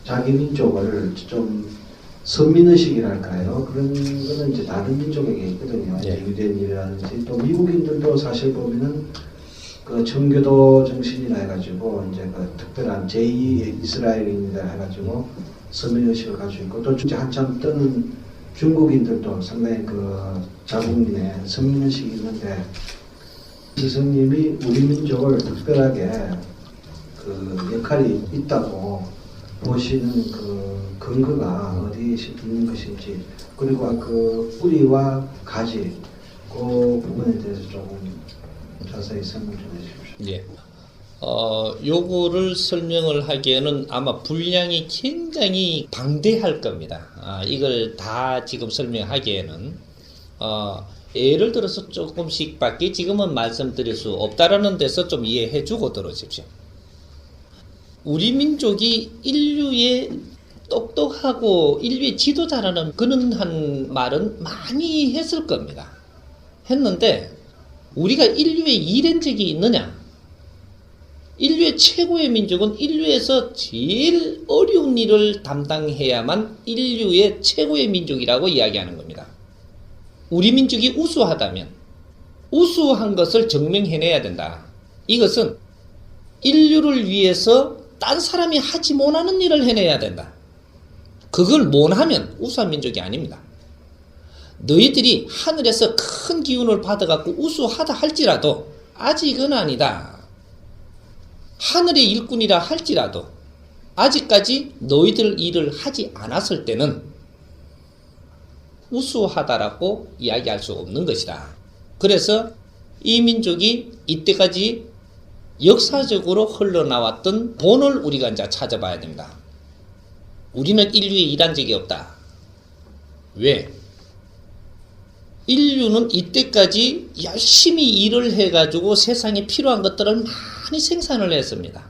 자기 민족을 좀 선민의식이랄까요? 그런 거는 이제 다른 민족에게 있거든요. 네. 유대인이라든지 또 미국인들도 사실 보면은 그 청교도 정신이라 해가지고 이제 그 특별한 제2 이스라엘인이라 해가지고 선민의식을 가지고 있고 또 이제 한참 뜨는 중국인들도 상당히 그 자국민의 선민의식이 있는데 스승님이 우리 민족을 특별하게 그 역할이 있다고 보시는 그 근거가 어디 있는 것인지 그리고 그 뿌리와 가지 그 부분에 대해서 조금 자세히 설명 좀 해주십시오. 예. 요거를 설명을 하기에는 아마 분량이 굉장히 방대할 겁니다. 이걸 다 지금 설명하기에는 예를 들어서 조금씩 밖에 지금은 말씀드릴 수 없다라는 데서 좀 이해해 주고 들어주십시오. 우리 민족이 인류의 똑똑하고 인류의 지도자라는 그런 한 말은 많이 했을 겁니다. 했는데 우리가 인류에 일한 적이 있느냐? 인류의 최고의 민족은 인류에서 제일 어려운 일을 담당해야만 인류의 최고의 민족이라고 이야기하는 겁니다. 우리 민족이 우수하다면 우수한 것을 증명해내야 된다. 이것은 인류를 위해서 딴 사람이 하지 못하는 일을 해내야 된다. 그걸 못하면 우수한 민족이 아닙니다. 너희들이 하늘에서 큰 기운을 받아갖고 우수하다 할지라도 아직은 아니다. 하늘의 일꾼이라 할지라도 아직까지 너희들 일을 하지 않았을 때는 우수하다라고 이야기할 수 없는 것이다. 그래서 이 민족이 이때까지 역사적으로 흘러나왔던 본을 우리가 이제 찾아봐야 됩니다. 우리는 인류에 일한 적이 없다. 왜? 인류는 이때까지 열심히 일을 해가지고 세상에 필요한 것들을 많이 생산을 했습니다.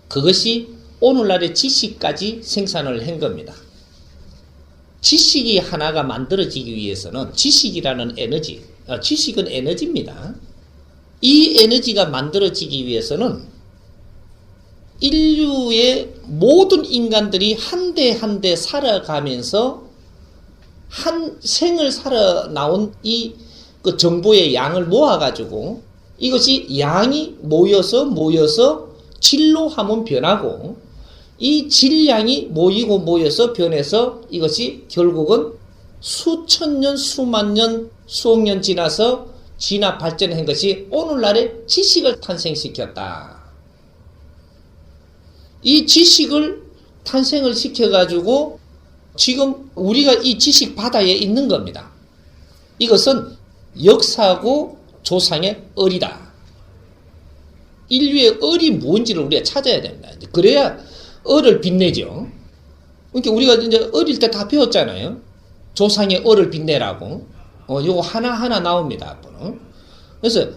그것이 오늘날의 지식까지 생산을 한 겁니다. 지식이 하나가 만들어지기 위해서는 지식이라는 에너지, 지식은 에너지입니다. 이 에너지가 만들어지기 위해서는 인류의 모든 인간들이 한 대 한 대 살아가면서 한 생을 살아 나온 이 그 정보의 양을 모아가지고 이것이 양이 모여서 질로 하면 변하고 이 질량이 모여서 변해서 이것이 결국은 수천 년, 수만 년, 수억 년 지나서 진화 발전한 것이 오늘날의 지식을 탄생시켰다. 이 지식을 탄생을 시켜가지고 지금 우리가 이 지식 바다에 있는 겁니다. 이것은 역사고 조상의 을이다. 인류의 을이 뭔지를 우리가 찾아야 됩니다. 그래야 을을 빛내죠. 그러니까 우리가 이제 어릴 때 다 배웠잖아요. 조상의 을을 빛내라고. 요거 하나하나 나옵니다. 앞으로. 그래서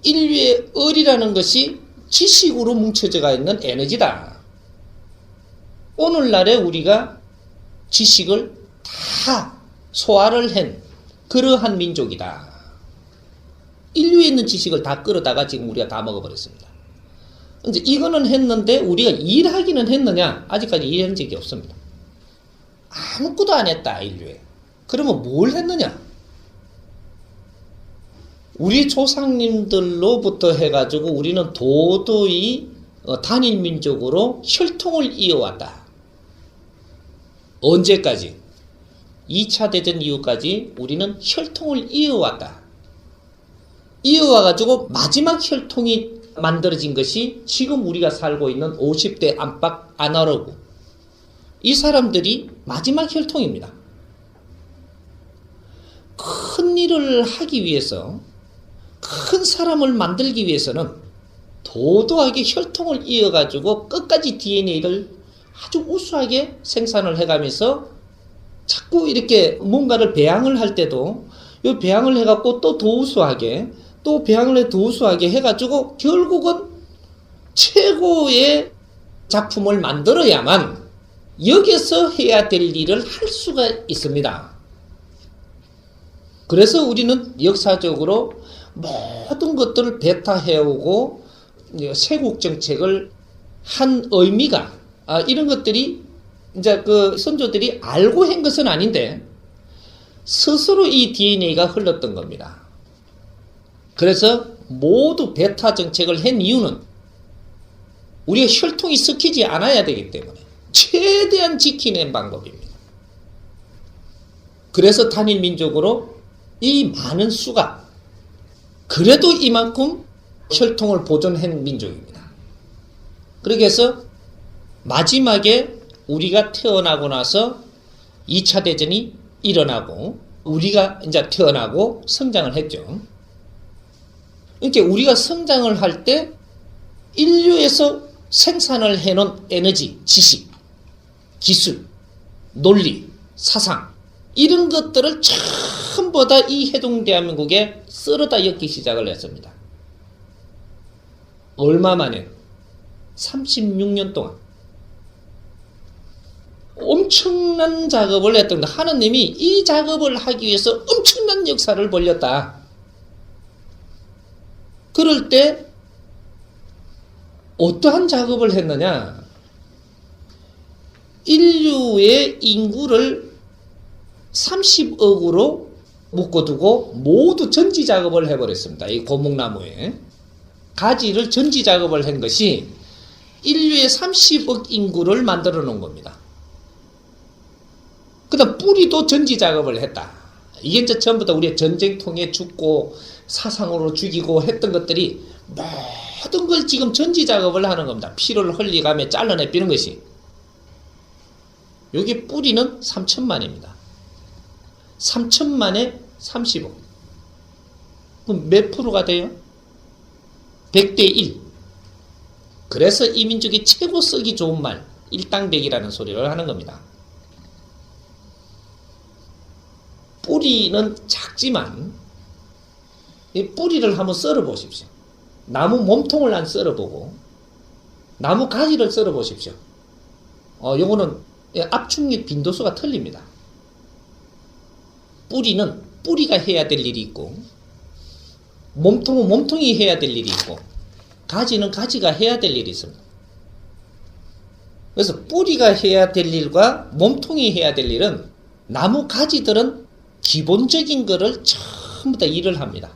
인류의 을이라는 것이 지식으로 뭉쳐져 있는 에너지다. 오늘날에 우리가 지식을 다 소화를 한 그러한 민족이다. 인류에 있는 지식을 다 끌어다가 지금 우리가 다 먹어버렸습니다. 이제 이거는 했는데 우리가 일하기는 했느냐? 아직까지 일한 적이 없습니다. 아무것도 안 했다, 인류에. 그러면 뭘 했느냐? 우리 조상님들로부터 해가지고 우리는 도저히 단일 민족으로 혈통을 이어왔다. 언제까지? 2차 대전 이후까지 우리는 혈통을 이어왔다. 이어와가지고 마지막 혈통이 만들어진 것이 지금 우리가 살고 있는 50대 안팎 아날로그. 이 사람들이 마지막 혈통입니다. 큰 일을 하기 위해서, 큰 사람을 만들기 위해서는 도도하게 혈통을 이어가지고 끝까지 DNA를 아주 우수하게 생산을 해가면서 자꾸 이렇게 뭔가를 배양을 할 때도 이 배양을 해갖고 또 더 우수하게 또 배양을 더 우수하게 해가지고 결국은 최고의 작품을 만들어야만 여기서 해야 될 일을 할 수가 있습니다. 그래서 우리는 역사적으로 모든 것들을 배타해오고 세국 정책을 한 의미가 이런 것들이 이제 그 선조들이 알고 한 것은 아닌데 스스로 이 DNA가 흘렀던 겁니다. 그래서 모두 베타 정책을 한 이유는 우리가 혈통이 섞이지 않아야 되기 때문에 최대한 지키는 방법입니다. 그래서 단일 민족으로 이 많은 수가 그래도 이만큼 혈통을 보존한 민족입니다. 그렇게 해서 마지막에 우리가 태어나고 나서 2차 대전이 일어나고 우리가 이제 태어나고 성장을 했죠. 그러니까 우리가 성장을 할 때 인류에서 생산을 해놓은 에너지, 지식, 기술, 논리, 사상 이런 것들을 전부 다 이 해동대한민국에 쓸어다 엮기 시작을 했습니다. 얼마 만에? 36년 동안 엄청난 작업을 했던 겁니다. 하느님이 이 작업을 하기 위해서 엄청난 역사를 벌였다. 그럴 때 어떠한 작업을 했느냐? 인류의 인구를 30억으로 묶어두고 모두 전지 작업을 해버렸습니다. 이 고목나무에 가지를 전지 작업을 한 것이 인류의 30억 인구를 만들어 놓은 겁니다. 그 다음 뿌리도 전지 작업을 했다. 이게 이제 전부 다 우리의 전쟁통에 죽고 사상으로 죽이고 했던 것들이 모든 걸 지금 전지 작업을 하는 겁니다. 피를 흘리가며 잘라내 삐는 것이. 여기 뿌리는 3천만입니다. 3천만에 30억. 그럼 몇 프로가 돼요? 100대 1. 그래서 이 민족이 최고 쓰기 좋은 말, 일당백이라는 소리를 하는 겁니다. 뿌리는 작지만 이 뿌리를 한번 썰어 보십시오. 나무 몸통을 한 썰어보고 나무 가지를 썰어 보십시오. 요거는 압축력 빈도수가 틀립니다. 뿌리는 뿌리가 해야 될 일이 있고 몸통은 몸통이 해야 될 일이 있고 가지는 가지가 해야 될 일이 있습니다. 그래서 뿌리가 해야 될 일과 몸통이 해야 될 일은 나무 가지들은 기본적인 거를 전부 다 일을 합니다.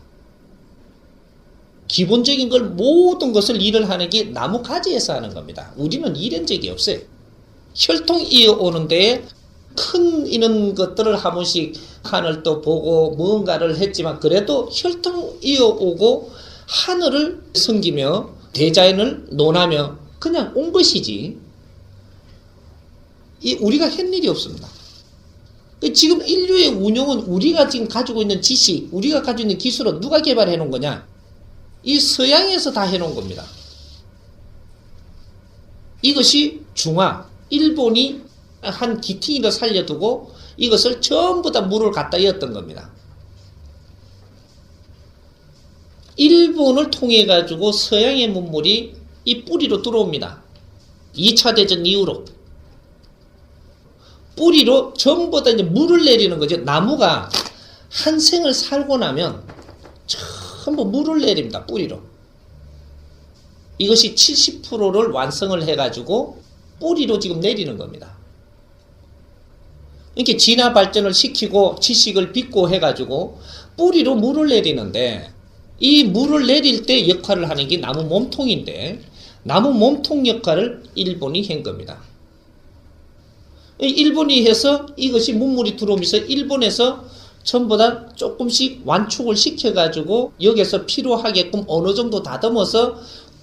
기본적인 걸 모든 것을 일을 하는 게 나무 가지에서 하는 겁니다. 우리는 일한 적이 없어요. 혈통 이어오는 데에 큰 이런 것들을 한 번씩 하늘 또 보고 뭔가를 했지만 그래도 혈통 이어오고 하늘을 섬기며 대자연을 논하며 그냥 온 것이지 우리가 한 일이 없습니다. 지금 인류의 운영은 우리가 지금 가지고 있는 지식, 우리가 가지고 있는 기술은 누가 개발해 놓은 거냐? 이 서양에서 다 해놓은 겁니다. 이것이 중화, 일본이 한 기퉁이를 살려두고 이것을 전부 다 물을 갖다 이었던 겁니다. 일본을 통해 가지고 서양의 문물이 이 뿌리로 들어옵니다. 2차 대전 이후로 뿌리로 전부 다 이제 물을 내리는 거죠. 나무가 한 생을 살고 나면 전부 물을 내립니다. 뿌리로. 이것이 70%를 완성을 해가지고 뿌리로 지금 내리는 겁니다. 이렇게 진화 발전을 시키고 지식을 빚고 해가지고 뿌리로 물을 내리는데 이 물을 내릴 때 역할을 하는 게 나무 몸통인데 나무 몸통 역할을 일본이 한 겁니다. 일본이 해서 이것이 문물이 들어오면서 일본에서 전부 다 조금씩 완축을 시켜가지고 여기서 필요하게끔 어느 정도 다듬어서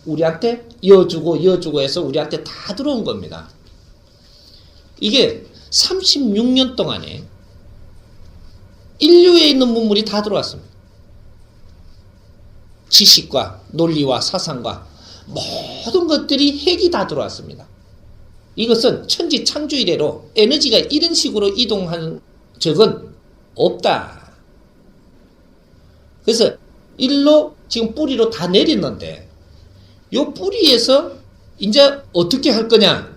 우리한테 이어주고 해서 우리한테 다 들어온 겁니다. 이게 36년 동안에 인류에 있는 문물이 다 들어왔습니다. 지식과 논리와 사상과 모든 것들이 핵이 다 들어왔습니다. 이것은 천지 창조 이래로 에너지가 이런 식으로 이동한 적은 없다. 그래서 일로 지금 뿌리로 다 내렸는데 요 뿌리에서 이제 어떻게 할 거냐?